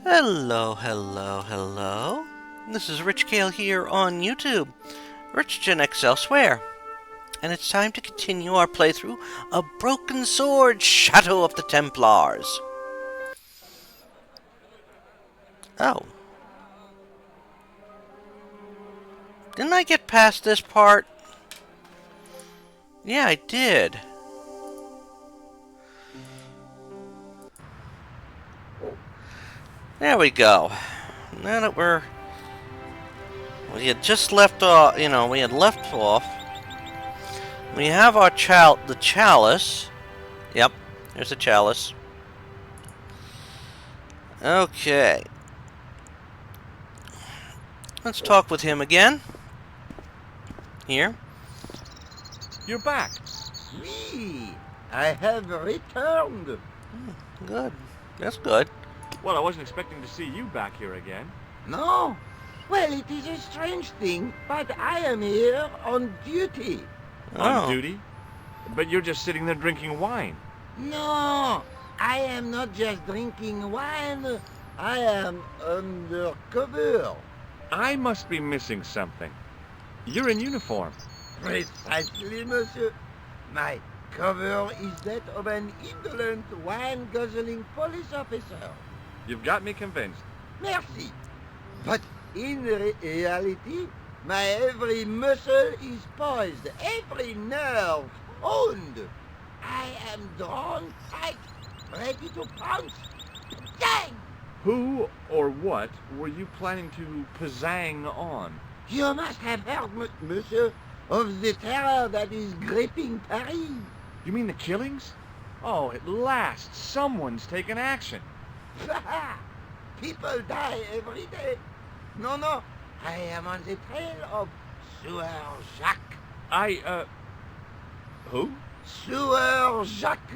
Hello, hello, hello. This is Rich Kale here on YouTube. Rich Gen X elsewhere. And it's time to continue our playthrough of Broken Sword Shadow of the Templars. Oh. Didn't I get past this part? Yeah, I did. There we go. Now that we had just left off, we had left off. We have our the chalice. Yep, there's the chalice. Okay. Let's talk with him again. Here. You're back. Oui, I have returned. Good. That's good. Well, I wasn't expecting to see you back here again. No? Well, it is a strange thing, but I am here on duty. On duty? But you're just sitting there drinking wine. No, I am not just drinking wine. I am undercover. I must be missing something. You're in uniform. Precisely, monsieur. My cover is that of an indolent, wine-guzzling police officer. You've got me convinced. Merci. But in reality, my every muscle is poised, every nerve honed. I am drawn tight, ready to pounce. Bang! Who or what were you planning to pizzang on? You must have heard, monsieur, of the terror that is gripping Paris. You mean the killings? Oh, at last, someone's taken action. People die every day. No, I am on the trail of Sewer Jacques. Who? Sewer Jacques,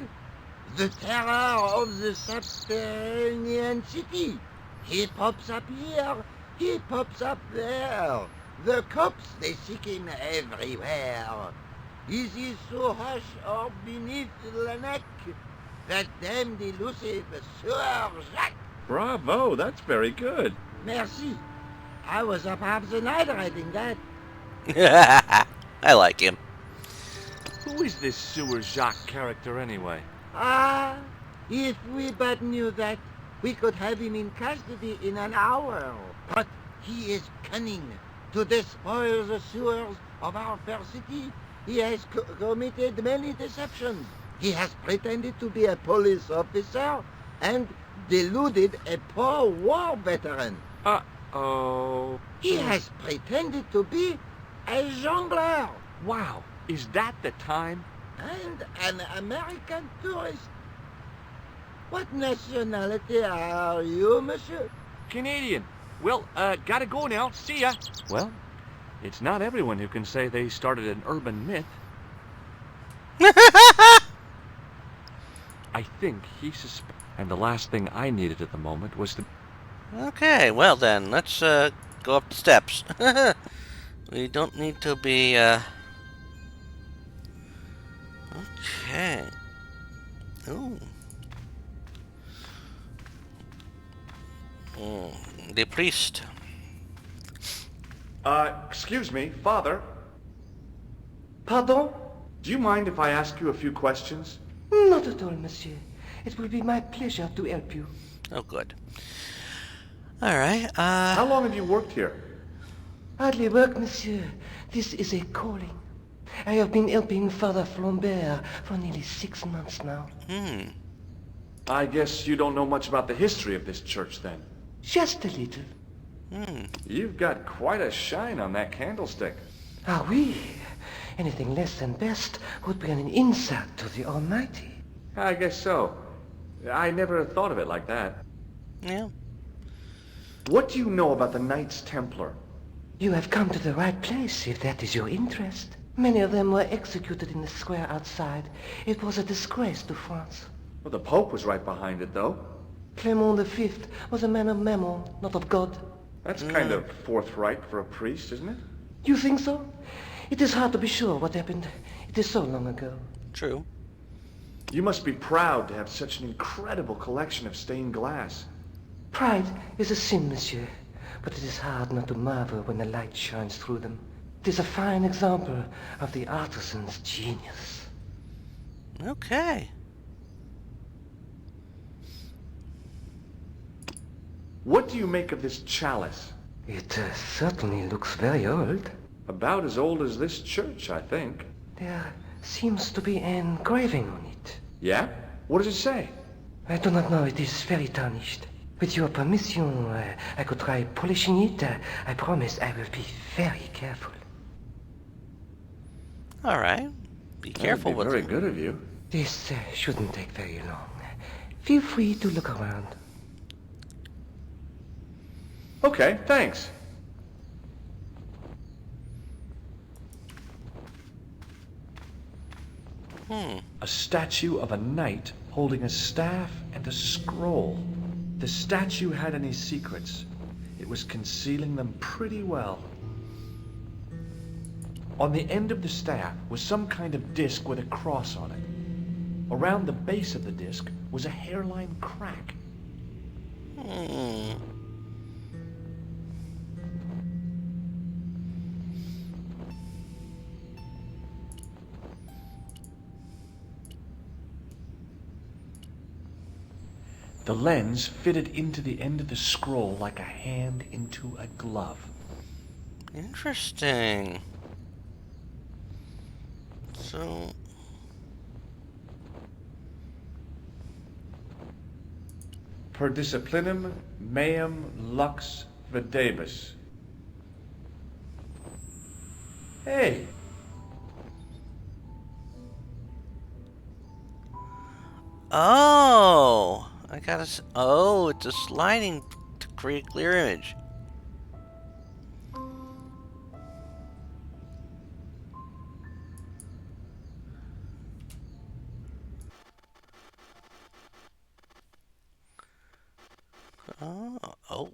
the terror of the subterranean city. He pops up here, he pops up there. The cops, they seek him everywhere. Is he so hush or beneath the neck? That damned elusive Sewer Jacques. Bravo, that's very good. Merci. I was up half the night writing that. I like him. Who is this Sewer Jacques character anyway? Ah, if we but knew that, we could have him in custody in an hour. But he is cunning. To despoil the sewers of our fair city, he has committed many deceptions. He has pretended to be a police officer and deluded a poor war veteran. Uh-oh. He has pretended to be a jongleur Wow, is that the time? and an American tourist. What nationality are you, monsieur? Canadian. Well, gotta go now. See ya. Well, it's not everyone who can say they started an urban myth. I think he and the last thing I needed at the moment was to... Okay, well then, let's go up the steps. We don't need to be Okay. Ooh. The priest. Excuse me, Father. Pardon? Do you mind if I ask you a few questions? Not at all, monsieur. It will be my pleasure to help you. Oh, good. All right. How long have you worked here? Hardly work, monsieur. This is a calling. I have been helping Father Flambert for nearly 6 months now. I guess you don't know much about the history of this church, then. Just a little. You've got quite a shine on that candlestick. Ah, oui. Anything less than best would be an insult to the Almighty. I guess so. I never thought of it like that. Yeah. What do you know about the Knights Templar? You have come to the right place, if that is your interest. Many of them were executed in the square outside. It was a disgrace to France. Well, the Pope was right behind it, though. Clement V was a man of mammon, not of God. That's kind of forthright for a priest, isn't it? You think so? It is hard to be sure what happened. It is so long ago. True. You must be proud to have such an incredible collection of stained glass. Pride is a sin, monsieur, but it is hard not to marvel when the light shines through them. It is a fine example of the artisan's genius. Okay. What do you make of this chalice? It certainly looks very old. About as old as this church, I think. There seems to be an engraving on it. Yeah? What does it say? I do not know, it is very tarnished. With your permission, I could try polishing it. I promise I will be very careful. All right. Be careful with very them. good of you. This shouldn't take very long. Feel free to look around. Okay, thanks. A statue of a knight holding a staff and a scroll. The statue had any secrets. It was concealing them pretty well. On the end of the staff was some kind of disc with a cross on it. Around the base of the disc was a hairline crack. The lens fitted into the end of the scroll like a hand into a glove. Interesting. So, Per disciplinum meum lux videbus. Hey, oh, I gotta. Oh, it's a sliding to create clear image. Oh.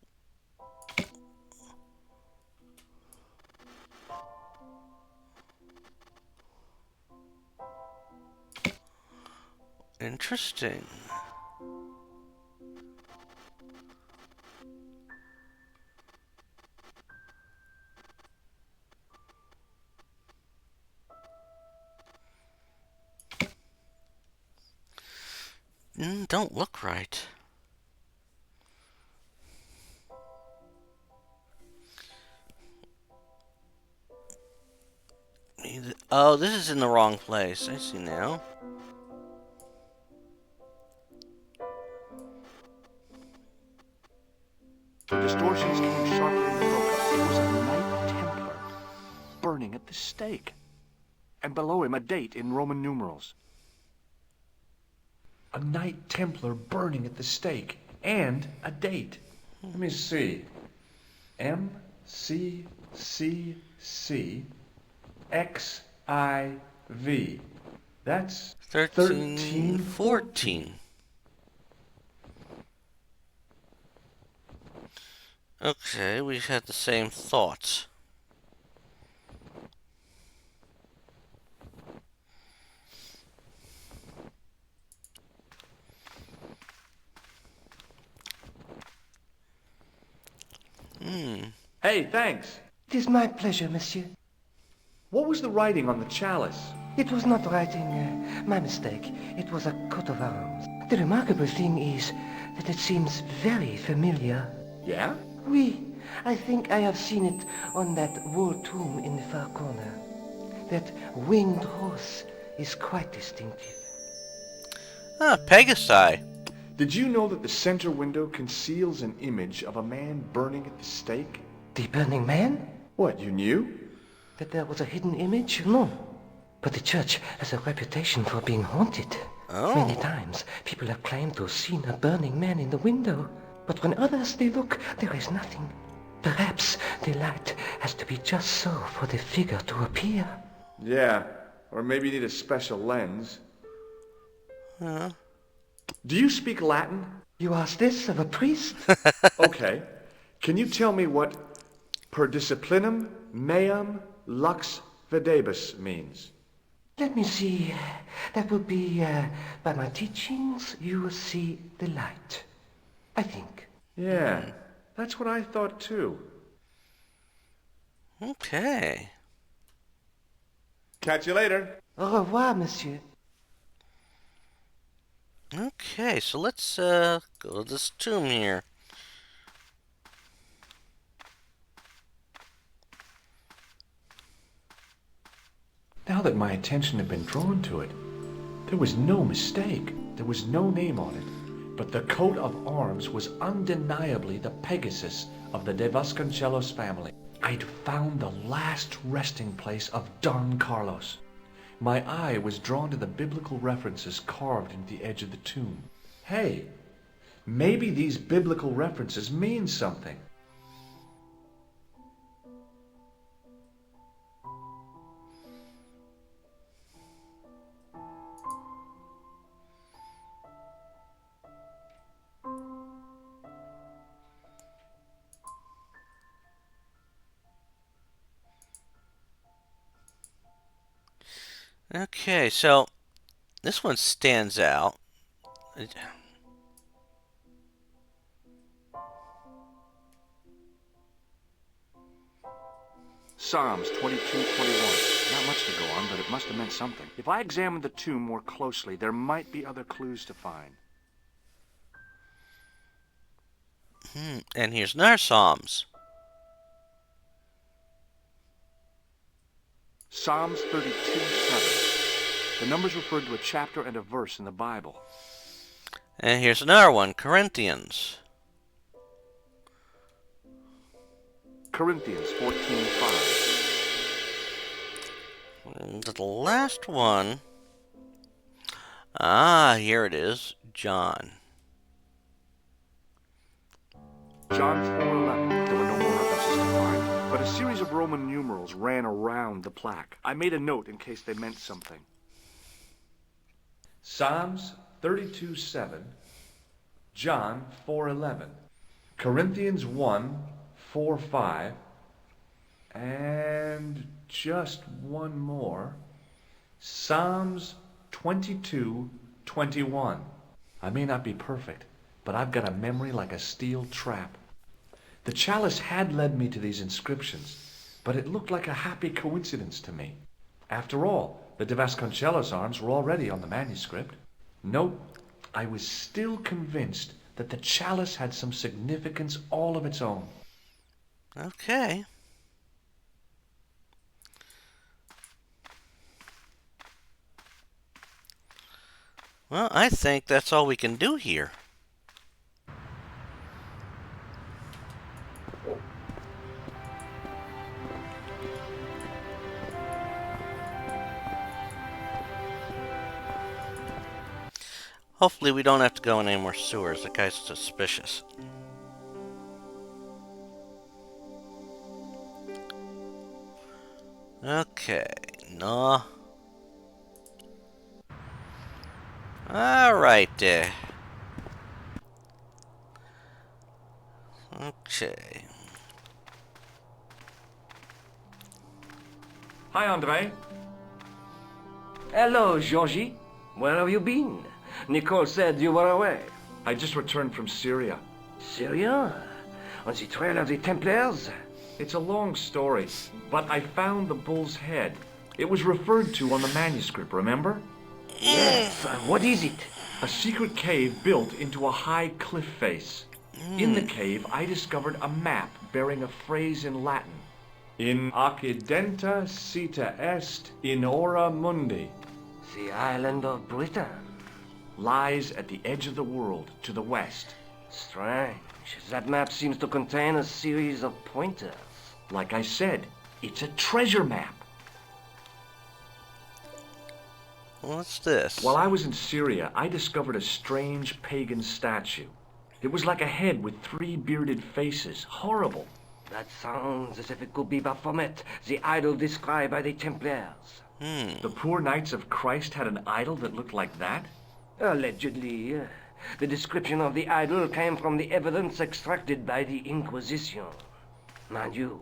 Interesting. Don't look right. Oh, this is in the wrong place. I see now. the distortions came sharply and broken. It was a Knight Templar burning at the stake. And below him a date in Roman numerals. A Knight Templar burning at the stake. And a date. Let me see. MCCC That's 1314. Okay, we had the same thoughts. Hey, thanks. It is my pleasure, monsieur. What was the writing on the chalice? It was not writing, my mistake. It was a coat of arms. The remarkable thing is that it seems very familiar. Yeah? Oui, I think I have seen it on that wall tomb in the far corner. That winged horse is quite distinctive. Ah, Pegasi. Did you know that the center window conceals an image of a man burning at the stake? The Burning Man? What, you knew? That there was a hidden image? No. But the church has a reputation for being haunted. Oh. Many times people have claimed to have seen a burning man in the window. But when others they look, there is nothing. Perhaps the light has to be just so for the figure to appear. Yeah, or maybe you need a special lens. Huh? Do you speak Latin? You ask this of a priest? Okay. Can you tell me what per disciplinum meum lux videbus means? Let me see. That would be, by my teachings, you will see the light. I think. Yeah, that's what I thought too. Okay. Catch you later. Au revoir, monsieur. Okay, so let's go to this tomb here. Now that my attention had been drawn to it, there was no mistake. There was no name on it. But the coat of arms was undeniably the Pegasus of the De Vasconcelos family. I'd found the last resting place of Don Carlos. My eye was drawn to the biblical references carved into the edge of the tomb. Hey, maybe these biblical references mean something. Okay, so this one stands out. Psalms 22:21. Not much to go on, but it must have meant something. If I examined the tomb more closely, there might be other clues to find. And here's another Psalms. Psalms 32:7. The numbers referred to a chapter and a verse in the Bible. And here's another one, Corinthians. Corinthians 14:5. And the last one. Here it is, John. John 4:11. There were no more references to find, but a series of Roman numerals ran around the plaque. I made a note in case they meant something. Psalms 32:7, John 4:11, Corinthians 1:4-5, and just one more, Psalms 22:21. I may not be perfect, but I've got a memory like a steel trap. The chalice had led me to these inscriptions, but it looked like a happy coincidence to me. After all, the De Vasconcelos arms were already on the manuscript. Nope, I was still convinced that the chalice had some significance all of its own. Okay. Well, I think that's all we can do here. Hopefully we don't have to go in any more sewers. That guy's suspicious. Okay, no. Alright, okay. Hi, Andre. Hello, Georgie. Where have you been? Nicole said you were away. I just returned from Syria. Syria? On the trail of the Templars? It's a long story, but I found the bull's head. It was referred to on the manuscript, remember? Yes. What is it? A secret cave built into a high cliff face. In the cave, I discovered a map bearing a phrase in Latin. In occidenta cita est in ora mundi. The island of Britain. Lies at the edge of the world, to the west. Strange. That map seems to contain a series of pointers. Like I said, it's a treasure map. What's this? While I was in Syria, I discovered a strange pagan statue. It was like a head with 3 bearded faces. Horrible. That sounds as if it could be Baphomet, the idol described by the Templars. The poor Knights of Christ had an idol that looked like that? Allegedly. The description of the idol came from the evidence extracted by the Inquisition. Mind you,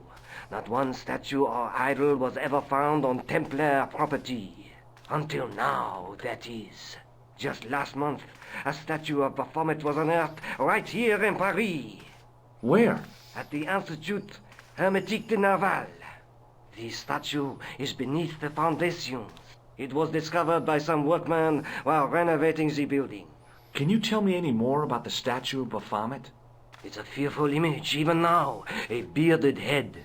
not one statue or idol was ever found on Templar property. Until now, that is. Just last month, a statue of Baphomet was unearthed right here in Paris. Where? At the Institut Hermétique de Naval. The statue is beneath the foundations. It was discovered by some workmen while renovating the building. Can you tell me any more about the statue of Baphomet? It's a fearful image, even now. A bearded head.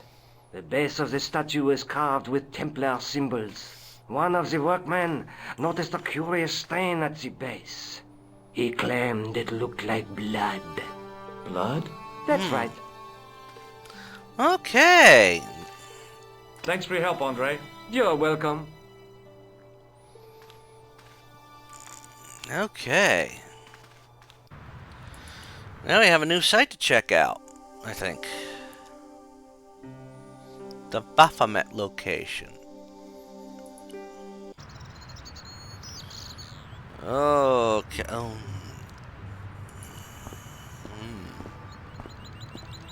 The base of the statue is carved with Templar symbols. One of the workmen noticed a curious stain at the base. He claimed it looked like blood. Blood? That's right. Okay. Thanks for your help, Andre. You're welcome. Okay. Now we have a new site to check out, I think. The Baphomet location. Okay. Oh.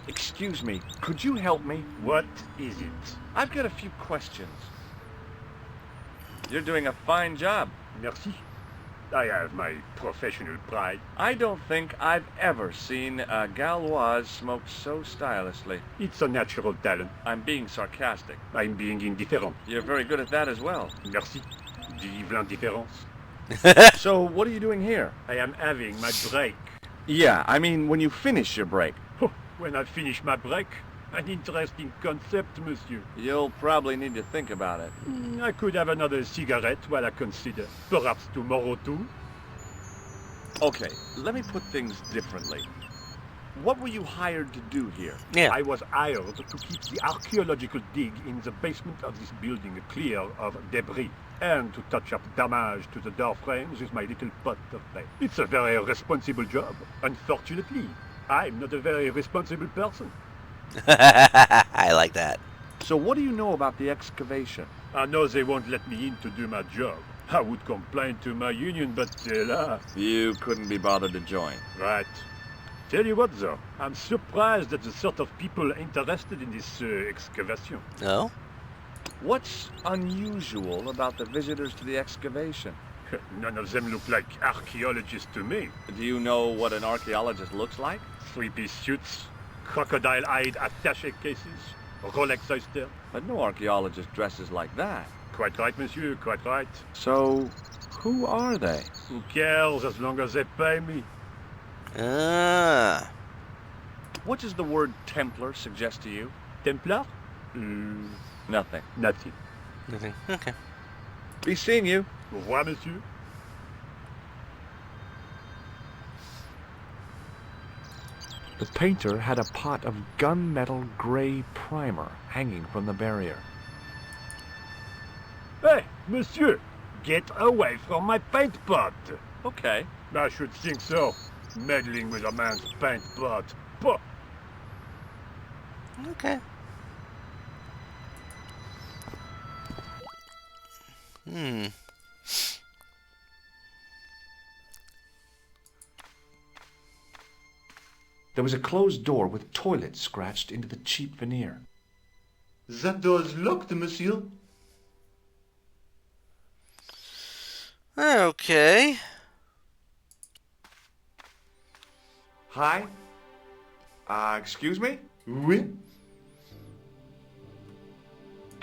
Excuse me, could you help me? What is it? I've got a few questions. You're doing a fine job. Merci. I have my professional pride. I don't think I've ever seen a Gauloise smoke so stylishly. It's a natural talent. I'm being sarcastic. I'm being indifferent. You're very good at that as well. Merci. Vive l'indifférence. So, what are you doing here? I am having my break. Yeah, I mean, when you finish your break. When I finish my break, an interesting concept, monsieur. You'll probably need to think about it. I could have another cigarette while I consider. Perhaps tomorrow too. Okay, let me put things differently. What were you hired to do here? Yeah. I was hired to keep the archaeological dig in the basement of this building clear of debris and to touch up damage to the door frames with my little pot of paint. It's a very responsible job. Unfortunately, I'm not a very responsible person. I like that. So what do you know about the excavation? I know they won't let me in to do my job. I would complain to my union, but You couldn't be bothered to join. right. Tell you what, though, I'm surprised at the sort of people interested in this excavation. No? What's unusual about the visitors to the excavation? None of them look like archaeologists to me. Do you know what an archaeologist looks like? Three-piece suits, crocodile-eyed attaché cases, Rolex oyster. But no archaeologist dresses like that. Quite right, monsieur, quite right. So, who are they? Who cares as long as they pay me? Ah. What does the word Templar suggest to you? Templar? Nothing. Nothing. Nothing. Okay. Be seeing you. Au revoir, monsieur. The painter had a pot of gunmetal gray primer hanging from the barrier. Hey, monsieur! Get away from my paint pot! Okay. I should think so. Meddling with a man's paint pot. Pah! Okay. Hmm. There was a closed door with toilet scratched into the cheap veneer. That door's locked, monsieur. Okay. Hi? Excuse me? Oui?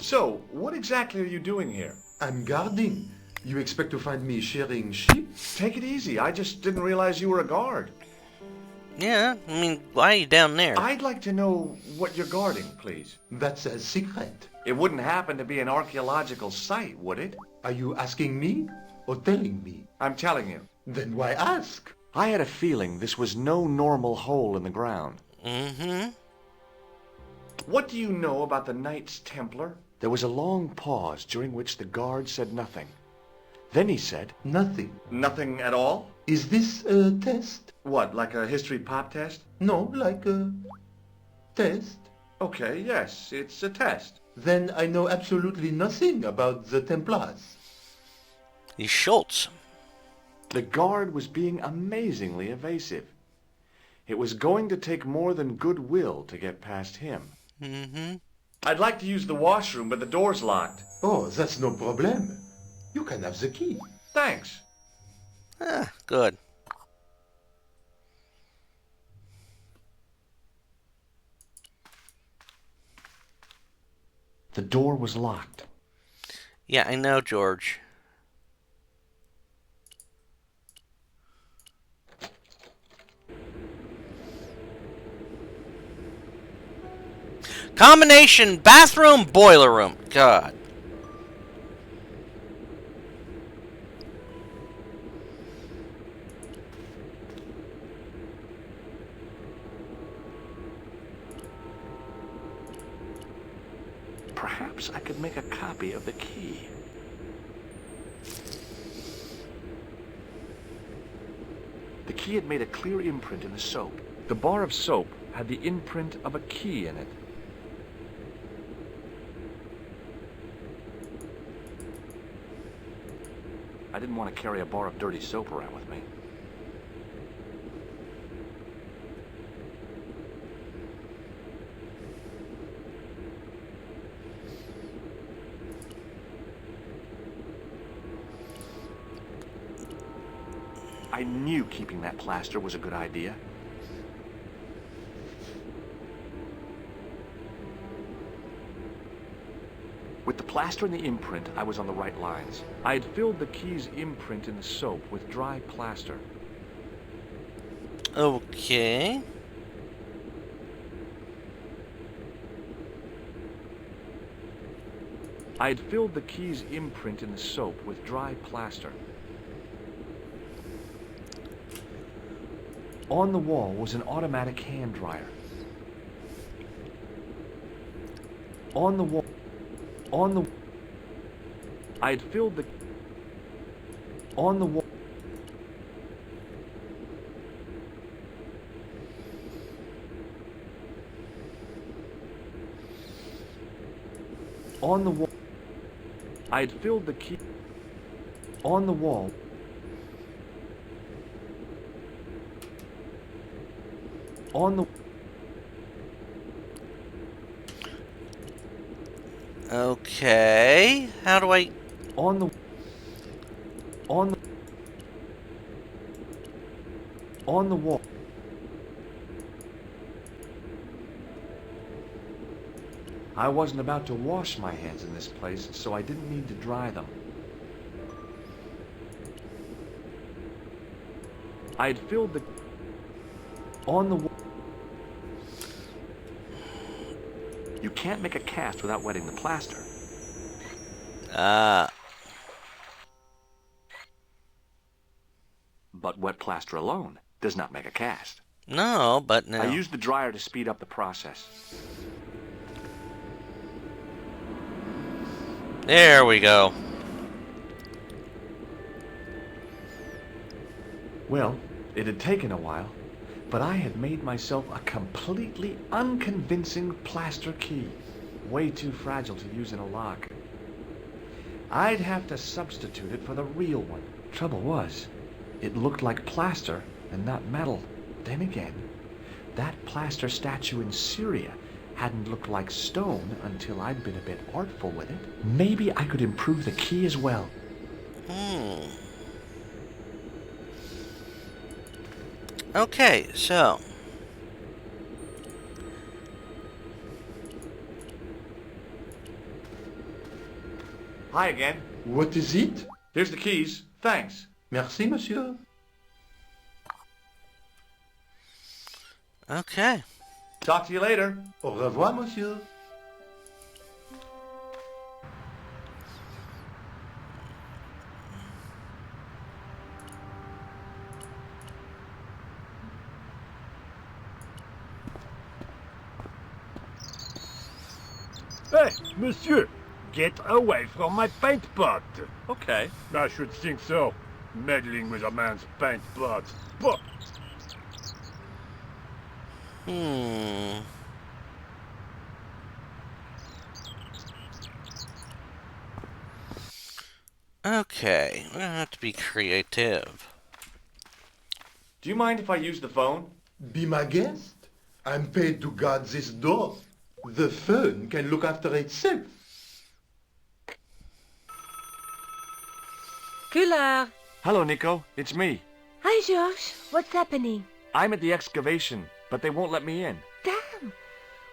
So, what exactly are you doing here? I'm guarding. You expect to find me shearing sheep? Take it easy. I just didn't realize you were a guard. Yeah, I mean, why are you down there? I'd like to know what you're guarding, please. That's a secret. It wouldn't happen to be an archaeological site, would it? Are you asking me or telling me? I'm telling you. Then why ask? I had a feeling this was no normal hole in the ground. Mm-hmm. What do you know about the Knights Templar? There was a long pause during which the guard said nothing. Then he said, Nothing. Nothing at all? Is this a test? What, like a history pop test? No, like a test. Okay, yes, it's a test. Then I know absolutely nothing about the Templars. He's Schultz. The guard was being amazingly evasive. It was going to take more than goodwill to get past him. Mm-hmm. I'd like to use the washroom, but the door's locked. Oh, that's no problem. You can have the key. Thanks. Ah, good. The door was locked. Yeah, I know, George. Combination bathroom, boiler room. God. Perhaps I could make a copy of the key. The key had made a clear imprint in the soap. The bar of soap had the imprint of a key in it. I didn't want to carry a bar of dirty soap around with me. I knew keeping that plaster was a good idea. With the plaster and the imprint, I was on the right lines. I had filled the key's imprint in the soap with dry plaster. Okay. I had filled the key's imprint in the soap with dry plaster. On the wall was an automatic hand dryer. On the wall... I had filled the... On the wall... On the wall... I had filled the key... On the wall... On the... Okay. How do I... On the... On the... On the wall... I wasn't about to wash my hands in this place, so I didn't need to dry them. I had filled the... On the wall... You can't make a cast without wetting the plaster. Ah. But wet plaster alone does not make a cast. No, but no. I used the dryer to speed up the process. There we go. Well, it had taken a while, but I had made myself a completely unconvincing plaster key. Way too fragile to use in a lock. I'd have to substitute it for the real one. Trouble was, it looked like plaster and not metal. Then again, that plaster statue in Syria hadn't looked like stone until I'd been a bit artful with it. Maybe I could improve the key as well. Okay, so... Hi again. What is it? Here's the keys. Thanks. Merci, monsieur. Okay. Talk to you later. Au revoir, monsieur. Hey, monsieur! Get away from my paint pot! Okay. I should think so. Meddling with a man's paint pot. Bah! Okay, we're gonna have to be creative. Do you mind if I use the phone? Be my guest. I'm paid to guard this door. The phone can look after itself. Kular. Hello, Nico. It's me. Hi, George. What's happening? I'm at the excavation, but they won't let me in. Damn.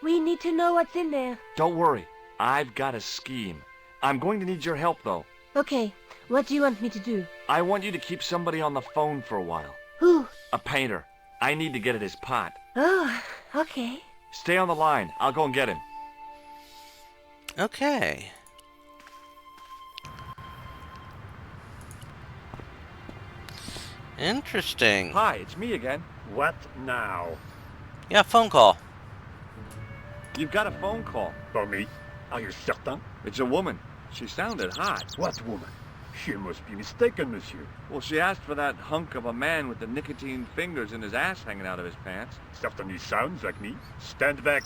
We need to know what's in there. Don't worry. I've got a scheme. I'm going to need your help, though. Okay, what do you want me to do? I want you to keep somebody on the phone for a while. Who? A painter. I need to get at his pot. Oh, okay. Stay on the line. I'll go and get him. Okay. Interesting. Hi, it's me again. What now? Yeah, phone call. You've got a phone call. For me? Are you certain? It's a woman. She sounded hot. What woman? She must be mistaken, monsieur. Well, she asked for that hunk of a man with the nicotine fingers and his ass hanging out of his pants. Certainly sounds like me. Stand back.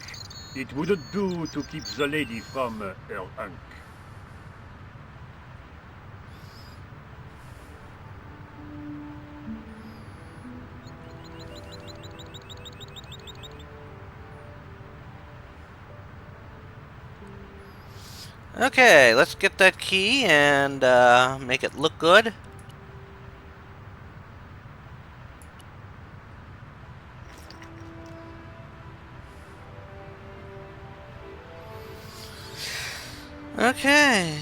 It wouldn't do to keep the lady from her hunk. Okay, let's get that key and make it look good. Okay.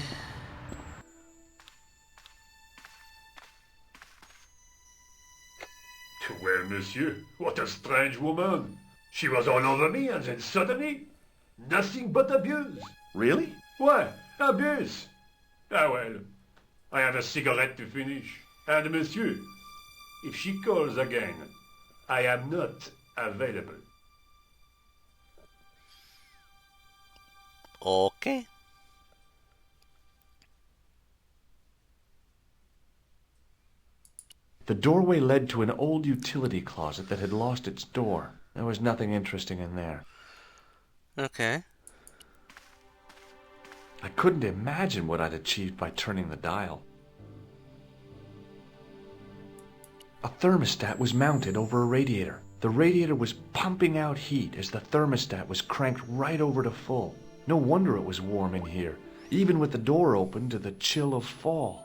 Well, monsieur, what a strange woman. She was all over me and then suddenly, nothing but abuse. Really? What? Abuse? Ah well, I have a cigarette to finish. And monsieur, if she calls again, I am not available. Okay. The doorway led to an old utility closet that had lost its door. There was nothing interesting in there. Okay. I couldn't imagine what I'd achieved by turning the dial. A thermostat was mounted over a radiator. The radiator was pumping out heat as the thermostat was cranked right over to full. No wonder it was warm in here, even with the door open to the chill of fall.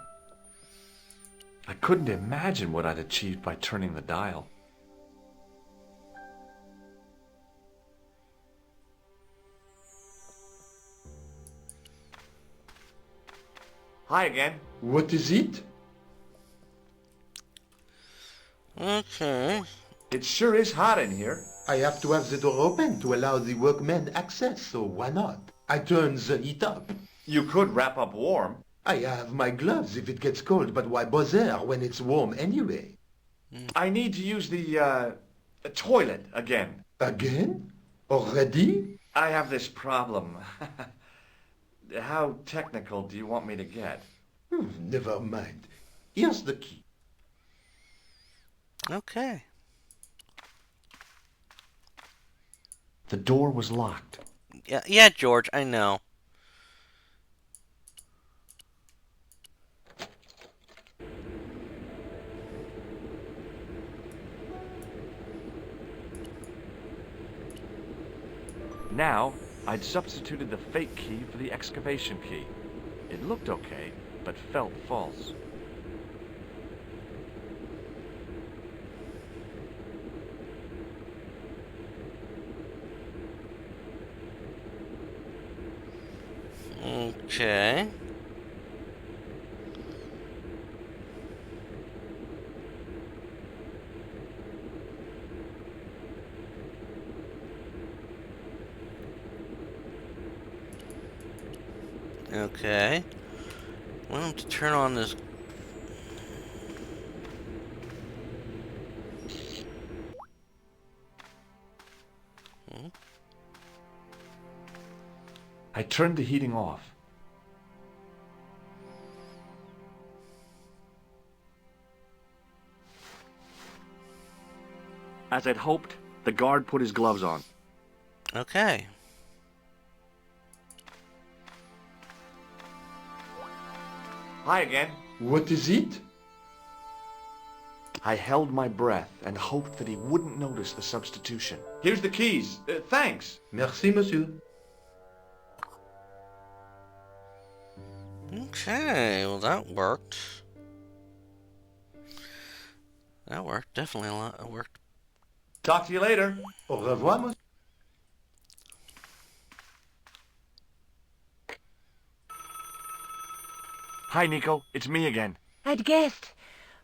I couldn't imagine what I'd achieved by turning the dial. Hi again. What is it? Okay. It sure is hot in here. I have to have the door open to allow the workmen access, so why not? I turn the heat up. You could wrap up warm. I have my gloves if it gets cold, but why bother when it's warm anyway? I need to use the toilet again. Again? Already? I have this problem. How technical do you want me to get? Never mind. Here's the key. Okay. The door was locked. Yeah, George, I know. Now, I'd substituted the fake key for the excavation key. It looked okay, but felt false. Okay. Okay. I want him to turn on this. I turned the heating off. As I'd hoped, the guard put his gloves on. Okay. Hi again. What is it? I held my breath and hoped that he wouldn't notice the substitution. Here's the keys. Thanks. Merci, monsieur. Okay, well that worked. That worked. Definitely a lot. It worked. Talk to you later. Au revoir, monsieur. Hi, Nico. It's me again. I'd guessed.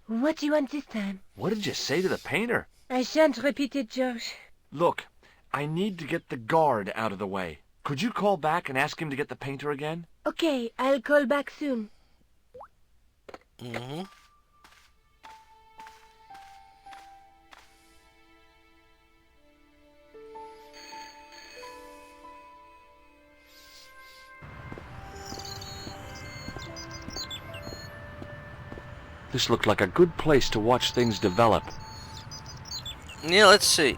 What do you want this time? What did you say to the painter? I shan't repeat it, Josh. Look, I need to get the guard out of the way. Could you call back and ask him to get the painter again? Okay, I'll call back soon. Mm-hmm. This looked like a good place to watch things develop. Yeah, let's see.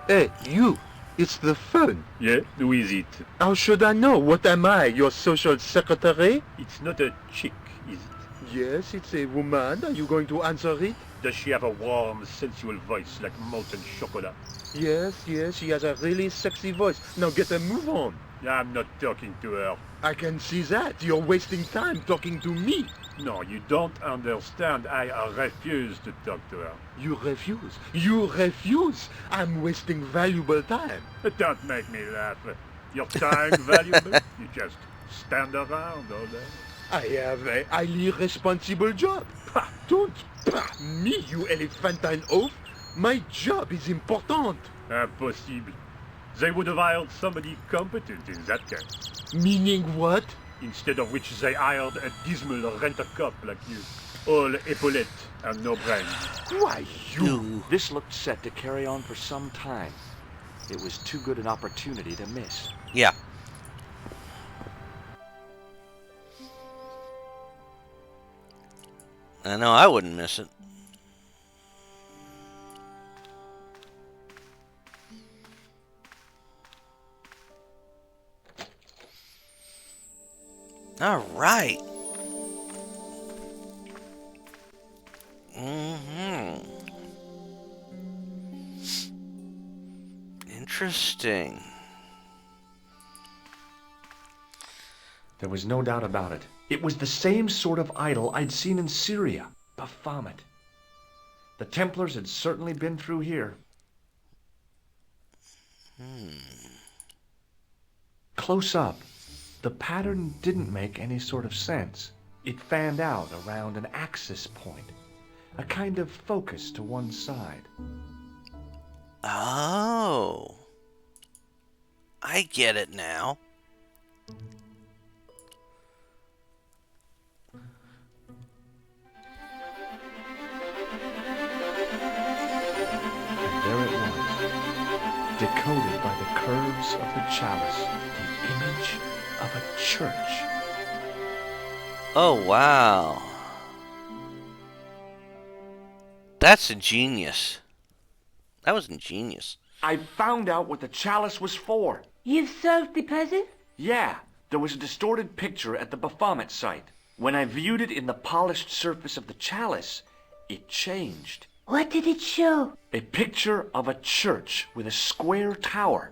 Hey, you! It's the phone. Yeah, who is it? How should I know? What am I, your social secretary? It's not a chick, is it? Yes, it's a woman. Are you going to answer it? Does she have a warm, sensual voice like molten chocolate? Yes, she has a really sexy voice. Now get a move on. I'm not talking to her. I can see that. You're wasting time talking to me. No, you don't understand. I refuse to talk to her. You refuse. You refuse. I'm wasting valuable time. Don't make me laugh. Your time valuable? You just stand around all day. I have a highly responsible job. Ha, don't me, you elephantine oaf. My job is important. Impossible. They would have hired somebody competent in that case. Meaning what? Instead of which they hired a dismal rent-a-cop like you. All epaulettes and no brains. Why, you... Ooh. This looked set to carry on for some time. It was too good an opportunity to miss. Yeah. I know I wouldn't miss it. All right. Interesting. There was no doubt about it. It was the same sort of idol I'd seen in Syria, Baphomet. The Templars had certainly been through here. Close up, the pattern didn't make any sort of sense. It fanned out around an axis point, a kind of focus to one side. Oh. I get it now. And there it was, decoded by the curves of the chalice, the image of a church. Oh, wow. That's ingenious. That was ingenious. I found out what the chalice was for. You've solved the puzzle? Yeah, there was a distorted picture at the Baphomet site. When I viewed it in the polished surface of the chalice, it changed. What did it show? A picture of a church with a square tower.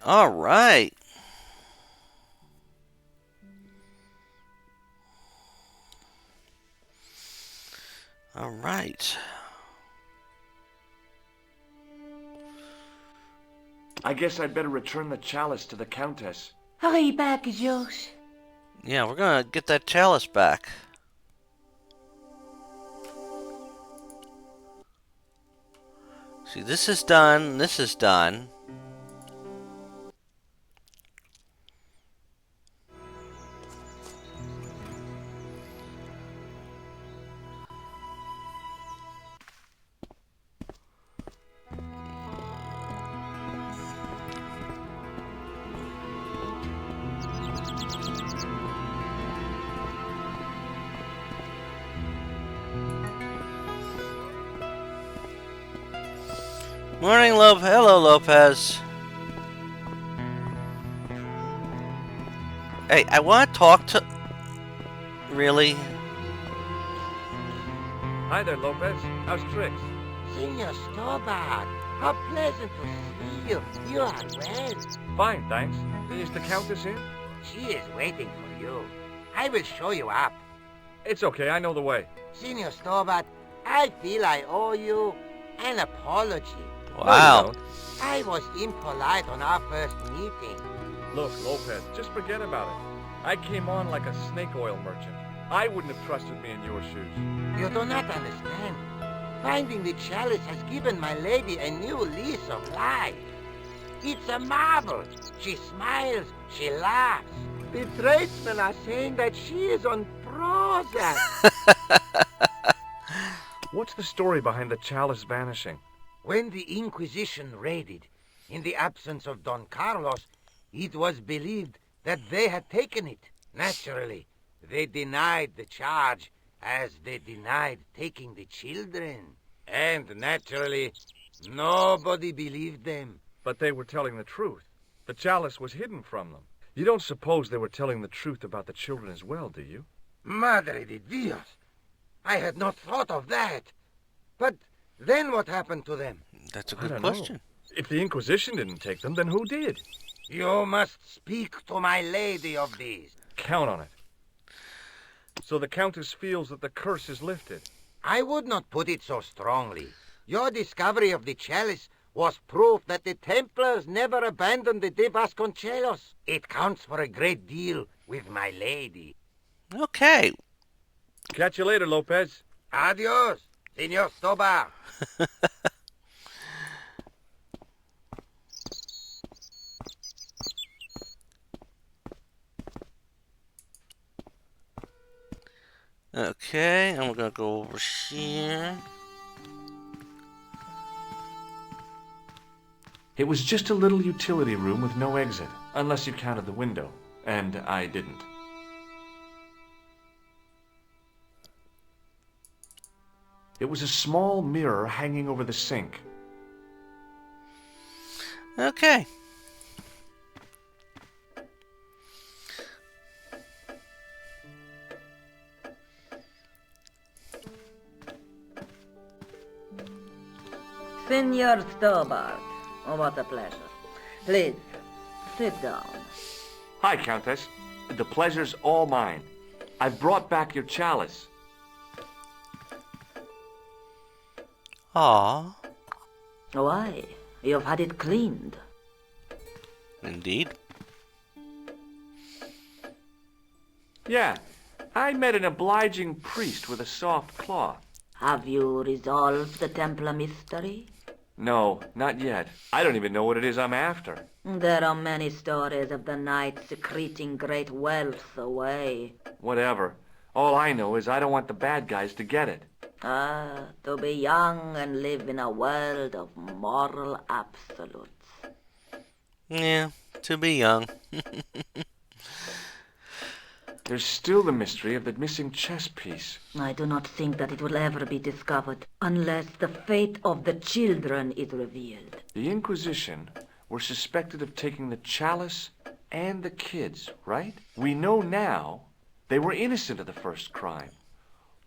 All right. All right. I guess I'd better return the chalice to the Countess. Hurry back, George. Yeah, we're gonna get that chalice back. See, this is done. This is done. Morning, love. Hello, Lopez. Hey, I want to talk to... Really? Hi there, Lopez. How's tricks? Senor Stobart, how pleasant to see you. You are well. Fine, thanks. Is the Countess in? She is waiting for you. I will show you up. It's okay, I know the way. Senor Stobart, I feel I owe you an apology. Wow. I was impolite on our first meeting. Look, Lopez, just forget about it. I came on like a snake oil merchant. I wouldn't have trusted me in your shoes. You do not understand. Finding the chalice has given my lady a new lease of life. It's a marvel. She smiles, she laughs. The tradesmen are saying that she is on Prozac. What's the story behind the chalice vanishing? When the Inquisition raided, in the absence of Don Carlos, it was believed that they had taken it. Naturally, they denied the charge, as they denied taking the children. And naturally, nobody believed them. But they were telling the truth. The chalice was hidden from them. You don't suppose they were telling the truth about the children as well, do you? Madre de Dios! I had not thought of that. But then what happened to them? That's a I good don't question. know. If the Inquisition didn't take them, then who did? You must speak to my lady of these. Count on it. So the Countess feels that the curse is lifted. I would not put it so strongly. Your discovery of the chalice was proof that the Templars never abandoned the de Vasconcelos. It counts for a great deal with my lady. Okay. Catch you later, Lopez. Adios, Senor Stobar. Okay, and we're gonna go over here. It was just a little utility room with no exit, unless you counted the window, and I didn't. It was a small mirror hanging over the sink. Okay. Senor Stobart, oh, what a pleasure. Please, sit down. Hi, Countess. The pleasure's all mine. I've brought back your chalice. Aw. Why? You've had it cleaned. Indeed. Yeah, I met an obliging priest with a soft cloth. Have you resolved the Templar mystery? No, not yet. I don't even know what it is I'm after. There are many stories of the knight secreting great wealth away. Whatever. All I know is I don't want the bad guys to get it. Ah, to be young and live in a world of moral absolutes. Yeah, to be young. There's still the mystery of the missing chess piece. I do not think that it will ever be discovered unless the fate of the children is revealed. The Inquisition were suspected of taking the chalice and the kids, right? We know now they were innocent of the first crime.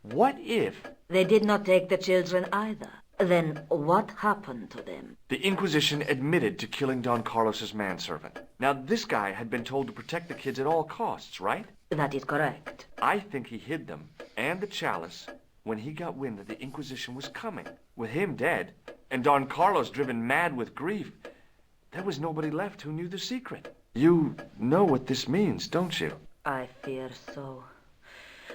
What if They did not take the children either. Then what happened to them? the Inquisition admitted to killing Don Carlos's manservant? Now, this guy had been told to protect the kids at all costs, right? That is correct. I think he hid them and the chalice when he got wind that the Inquisition was coming. With him dead and Don Carlos driven mad with grief, there was nobody left who knew the secret. You know what this means, don't you? I fear so.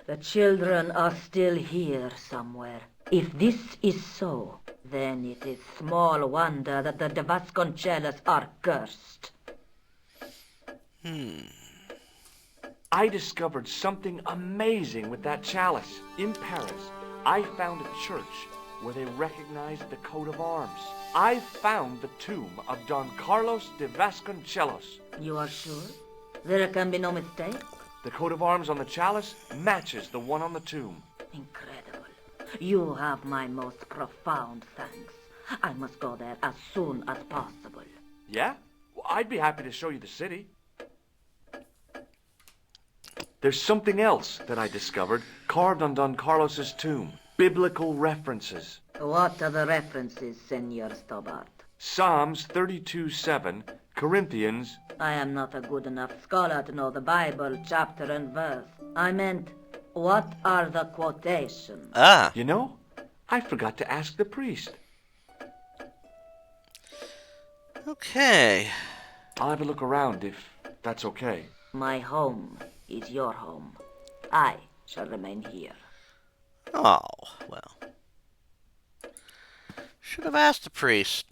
The children are still here somewhere. If this is so, then it is small wonder that the de Vasconcelos are cursed. I discovered something amazing with that chalice. In Paris, I found a church where they recognized the coat of arms. I found the tomb of Don Carlos de Vasconcelos. You are sure? There can be no mistake? The coat of arms on the chalice matches the one on the tomb. Incredible. You have my most profound thanks. I must go there as soon as possible. Yeah? Well, I'd be happy to show you the city. There's something else that I discovered carved on Don Carlos's tomb. Biblical references. What are the references, Senor Stobart? Psalms 32:7, Corinthians. I am not a good enough scholar to know the Bible chapter and verse. I meant, what are the quotations? Ah. You know, I forgot to ask the priest. Okay. I'll have a look around if that's okay. My home is your home. I shall remain here. Oh, well. Should have asked the priest.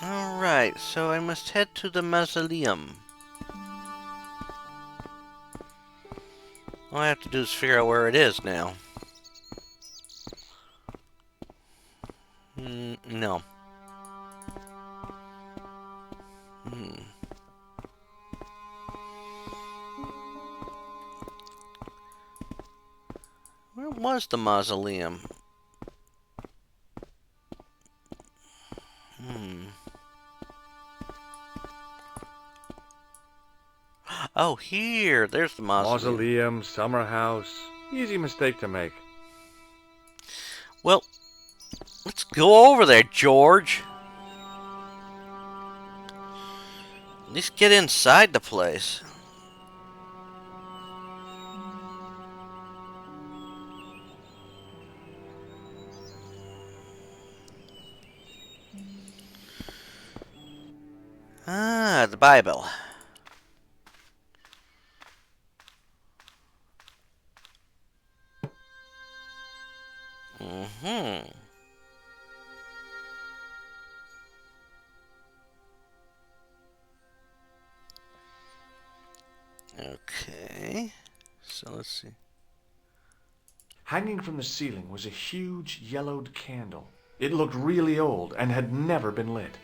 Alright, so I must head to the mausoleum. All I have to do is figure out where it is now. No. Where was the mausoleum? Oh, here. There's the mausoleum. Mausoleum, summer house. Easy mistake to make. Well, let's go over there, George. At least get inside the place. Ah, the Bible. Okay. So let's see. Hanging from the ceiling was a huge yellowed candle. It looked really old and had never been lit.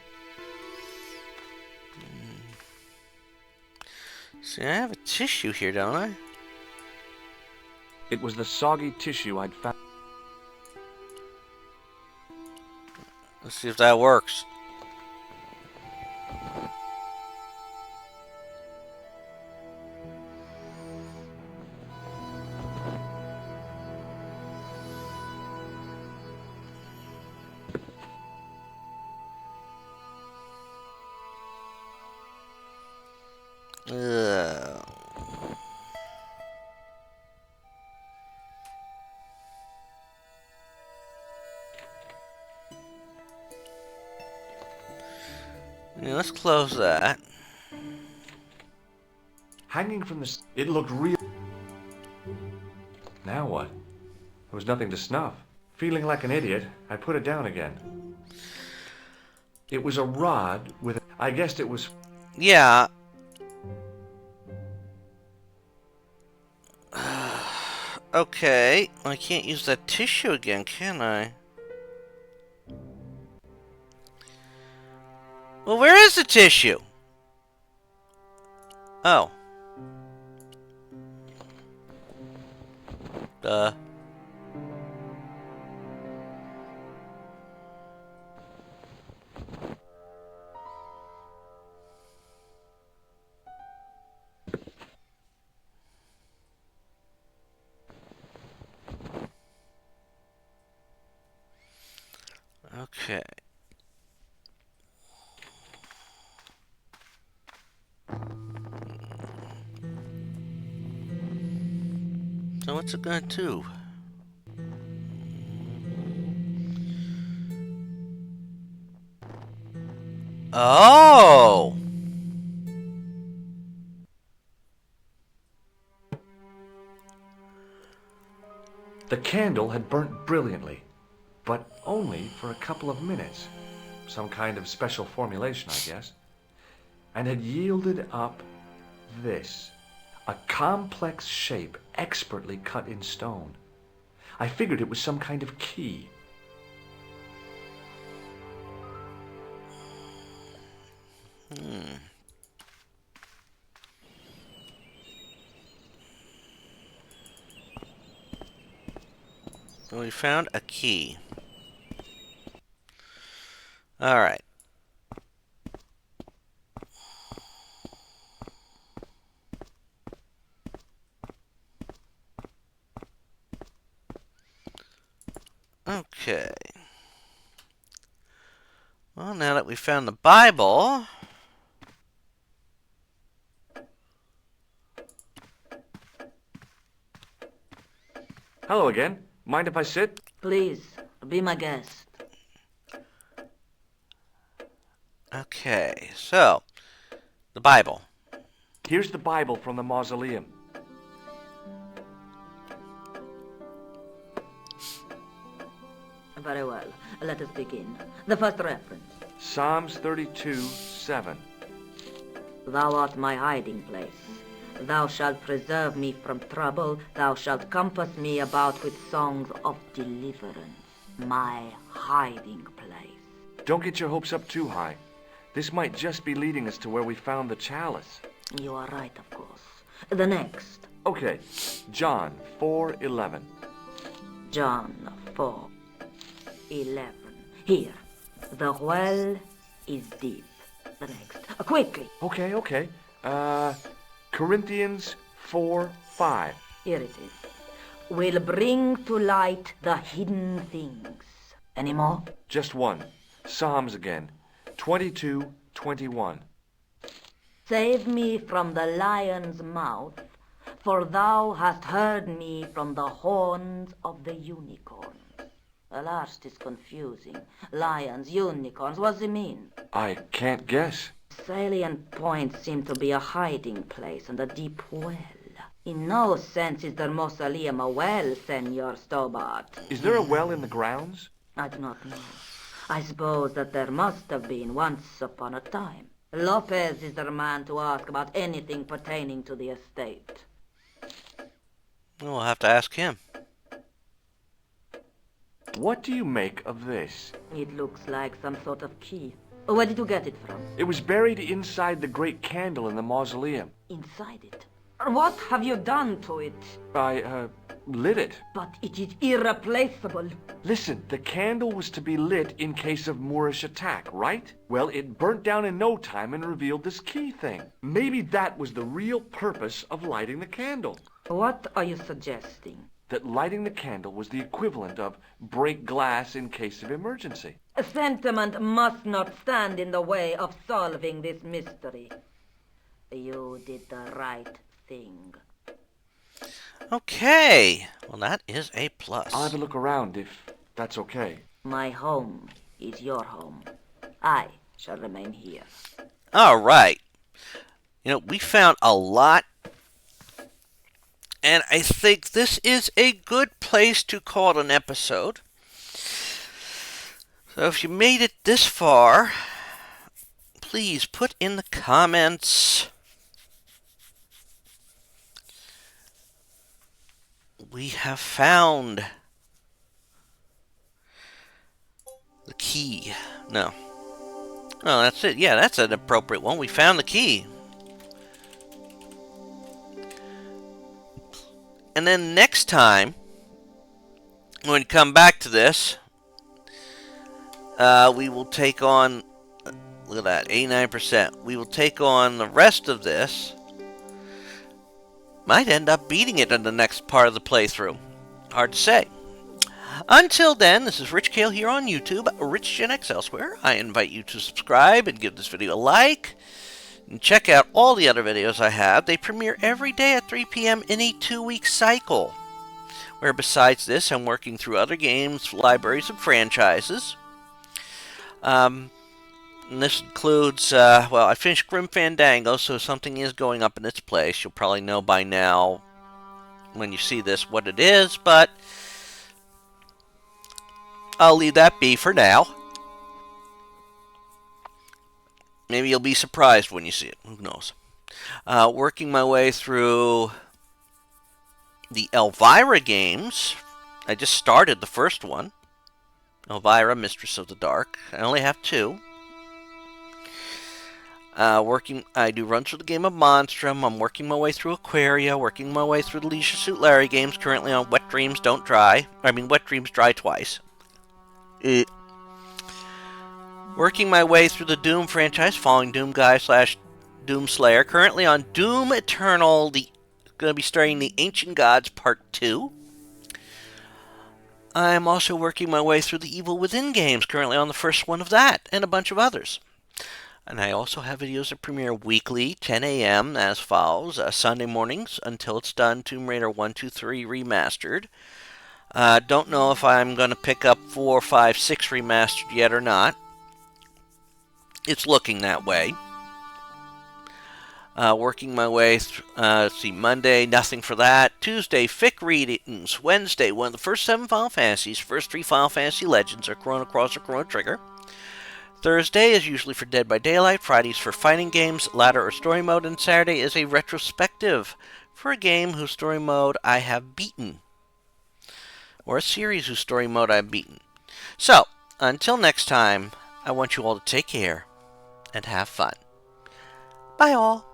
See, I have a tissue here, don't I? It was the soggy tissue I'd found. Let's see if that works. Ugh. Yeah, let's close that. Hanging from the... It looked real... Now what? There was nothing to snuff. Feeling like an idiot, I put it down again. It was a rod with... I guessed it was... Yeah. Okay. I can't use that tissue again, can I? Well, where is the tissue? Oh. Duh. Okay. So what's it gonna do? Oh! The candle had burnt brilliantly, but only for a couple of minutes. Some kind of special formulation, I guess. And had yielded up this. A complex shape expertly cut in stone. I figured it was some kind of key. So we found a key. Alright. Okay. Well, now that we found the Bible... Hello again. Mind if I sit? Please, be my guest. Okay, so, the Bible. Here's the Bible from the mausoleum. Very well. Let us begin. The first reference. Psalms 32:7. Thou art my hiding place. Thou shalt preserve me from trouble. Thou shalt compass me about with songs of deliverance. My hiding place. Don't get your hopes up too high. This might just be leading us to where we found the chalice. You are right, of course. The next. Okay, John 4:11. John 4:11. Here. The well is deep. The next. Quickly. Okay. Corinthians 4:5. Here it is. Will bring to light the hidden things. Any more? Just one. Psalms again. 22:21. Save me from the lion's mouth, for thou hast heard me from the horns of the unicorns. The last is confusing. Lions, unicorns, what does it mean? I can't guess. Salient points seem to be a hiding place and a deep well. In no sense is the mausoleum a well, Senor Stobart. Is there a well in the grounds? I do not know. I suppose that there must have been once upon a time. Lopez is the man to ask about anything pertaining to the estate. We'll have to ask him. What do you make of this? It looks like some sort of key. Where did you get it from? It was buried inside the great candle in the mausoleum. Inside it. What have you done to it? I, lit it. But it is irreplaceable. Listen, the candle was to be lit in case of Moorish attack, right? Well, it burnt down in no time and revealed this key thing. Maybe that was the real purpose of lighting the candle. What are you suggesting? That lighting the candle was the equivalent of break glass in case of emergency. Sentiment must not stand in the way of solving this mystery. You did the right thing. Okay, well that is a plus. I'll have a look around if that's okay. My home is your home. I shall remain here. All right. You know, we found a lot, and I think this is a good place to call it an episode. So if you made it this far, please put in the comments we have found the key. No. Oh, that's it. Yeah, that's an appropriate one. We found the key. And then next time, when we come back to this, we will take on, look at that, 89%. We will take on the rest of this. Might end up beating it in the next part of the playthrough. Hard to say. Until then, this is Rich Kale here on YouTube, Rich Gen X elsewhere. I invite you to subscribe and give this video a like. And check out all the other videos I have. They premiere every day at 3 p.m. in a 2-week cycle. Where besides this, I'm working through other games, libraries, and franchises. And this includes, well, I finished Grim Fandango, so something is going up in its place. You'll probably know by now, when you see this, what it is, but I'll leave that be for now. Maybe you'll be surprised when you see it. Who knows? Working my way through the Elvira games. I just started the first one. Elvira, Mistress of the Dark. I only have 2. I do runs through the game of Monstrum. I'm working my way through Aquaria, working my way through the Leisure Suit Larry games, currently on Wet Dreams Don't Dry. Wet Dreams Dry Twice. Working my way through the Doom franchise, following Doom Guy / Doom Slayer. Currently on Doom Eternal, going to be starting the Ancient Gods Part 2. I'm also working my way through the Evil Within games, currently on the first one of that, and a bunch of others. And I also have videos that premiere weekly, 10 a.m. as follows. Sunday mornings, until it's done, Tomb Raider 1, 2, 3 Remastered. Don't know if I'm going to pick up 4, 5, 6 remastered yet or not. It's looking that way. Working my way through, let's see, Monday, nothing for that. Tuesday, fic readings. Wednesday, one of the first 7 Final Fantasies. First 3 Final Fantasy Legends are Chrono Cross or Chrono Trigger. Thursday is usually for Dead by Daylight. Friday's for fighting games, ladder or story mode. And Saturday is a retrospective for a game whose story mode I have beaten. Or a series whose story mode I've beaten. So, until next time, I want you all to take care and have fun. Bye all.